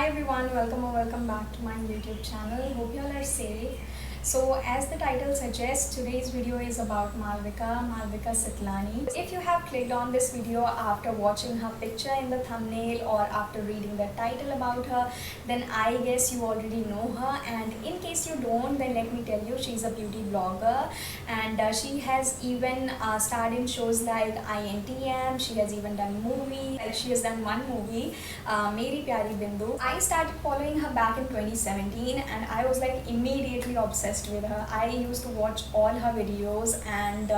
everyone, welcome or welcome back to my YouTube channel. Hope you all are safe. So as the title suggests, today's video is about Malvika Sitlani. If you have clicked on this video after watching her picture in the thumbnail or after reading the title about her, then I guess you already know her, and in case you don't, then let me tell you, she's a beauty blogger, and she has even starred in shows like INTM. She has even done movies, like she has done one movie, Meri Pyari Bindu. I started following her back in 2017 and I was like immediately obsessed with her. I used to watch all her videos, and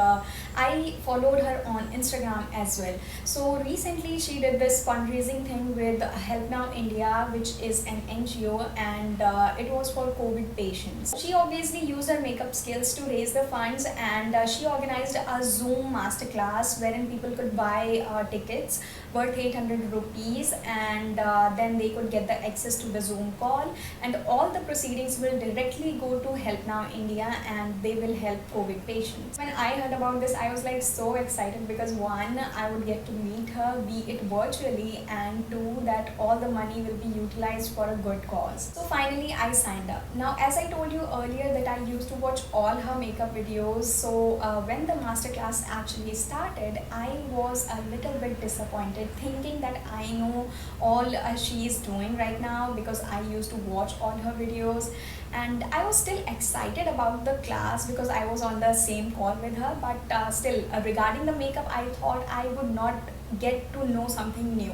I followed her on Instagram as well. So recently she did this fundraising thing with Help Now India, which is an NGO, and it was for COVID patients. She obviously used her makeup skills to raise the funds, and she organized a Zoom masterclass wherein people could buy tickets worth 800 rupees, and then they could get the access to the Zoom call, and all the proceedings will directly go to Help Now India and they will help COVID patients. When I heard about this, I was like so excited because one, I would get to meet her, be it virtually, and two, that all the money will be utilized for a good cause. So finally I signed up. Now, as I told you earlier that I used to watch all her makeup videos, so when the masterclass actually started, I was a little bit disappointed, thinking that I know all she is doing right now because I used to watch all her videos, and I was still excited about the class because I was on the same call with her, but still regarding the makeup, I thought I would not get to know something new.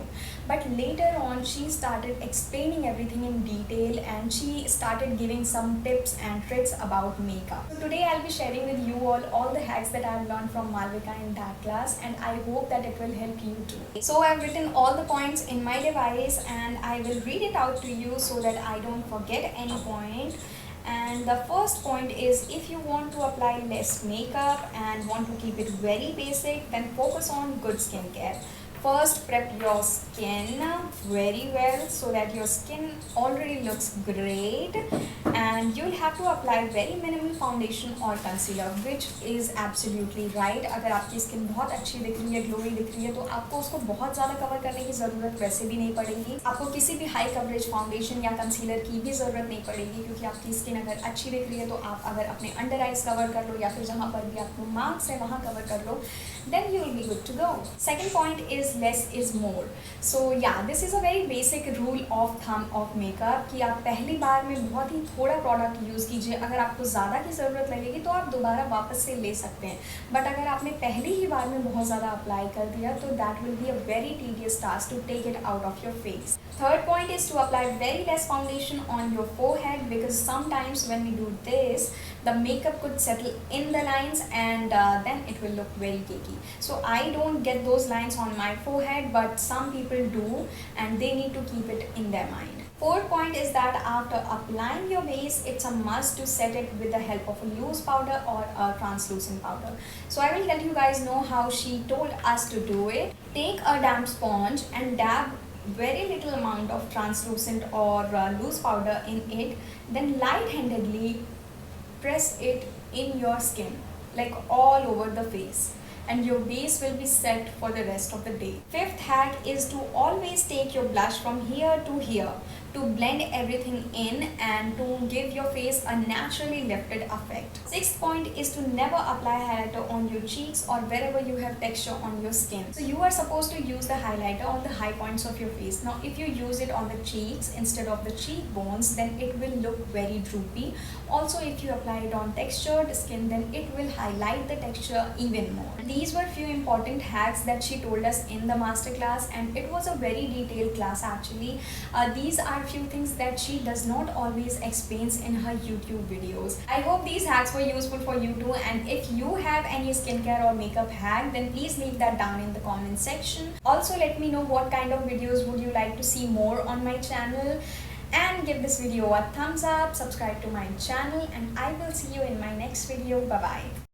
But later on she started explaining everything in detail, and she started giving some tips and tricks about makeup. So today I'll be sharing with you all the hacks that I've learned from Malvika in that class, and I hope that it will help you too. So I've written all the points in my device and I will read it out to you so that I don't forget any point. And the first point is, if you want to apply less makeup and want to keep it very basic, then focus on good skincare. First, prep your skin very well so that your skin already looks great, and you'll have to apply very minimal foundation or concealer, which is absolutely right. अगर आपकी skin बहुत अच्छी दिख रही है, glowy दिख रही है, तो आपको उसको बहुत ज़्यादा कवर करने की ज़रूरत वैसे भी नहीं पड़ेगी. आपको किसी भी हाई कवरेज फाउंडेशन या कंसीलर की भी ज़रूरत नहीं पड़ेगी, क्योंकि आपकी स्किन अगर अच्छी दिख रही है तो आप अगर अपने अंडर आइज कवर कर लो या फिर जहाँ पर भी आपको मार्क्स है वहाँ कवर कर लो, then you will be good to go. Second point is less is more. So yeah, this is a very basic rule of thumb of makeup कि आप पहली बार में बहुत ही थोड़ा प्रोडक्ट यूज़ कीजिए. अगर आपको ज़्यादा की ज़रूरत लगेगी तो आप दोबारा वापस से ले सकते हैं, बट अगर आपने पहली ही बार में बहुत ज़्यादा अप्लाई कर दिया तो that will be a very tedious task to take it out of your face. Third point is to apply very less foundation on your forehead, because sometimes when we do this, the makeup could settle in the lines, and then it will look very cakey. So I don't get those lines on my forehead, but some people do, and they need to keep it in their mind. Fourth point is that after applying your base, it's a must to set it with the help of a loose powder or a translucent powder. So I will let you guys know how she told us to do it. Take a damp sponge and dab very little amount of translucent or loose powder in it, then light-handedly press it in your skin, like all over the face, and your base will be set for the rest of the day. Fifth hack is to always take your blush from here to here to blend everything in and to give your face a naturally lifted effect. Sixth point is to never apply highlighter on your cheeks or wherever you have texture on your skin. So you are supposed to use the highlighter on the high points of your face. Now if you use it on the cheeks instead of the cheekbones, then it will look very droopy. Also, if you apply it on textured skin, then it will highlight the texture even more. These were few important hacks that she told us in the masterclass, and it was a very detailed class actually. These are few things that she does not always explains in her YouTube videos. I hope these hacks were useful for you too, and if you have any skincare or makeup hack, then please leave that down in the comment section. Also, let me know what kind of videos would you like to see more on my channel, and give this video a thumbs up, subscribe to my channel, and I will see you in my next video. Bye bye.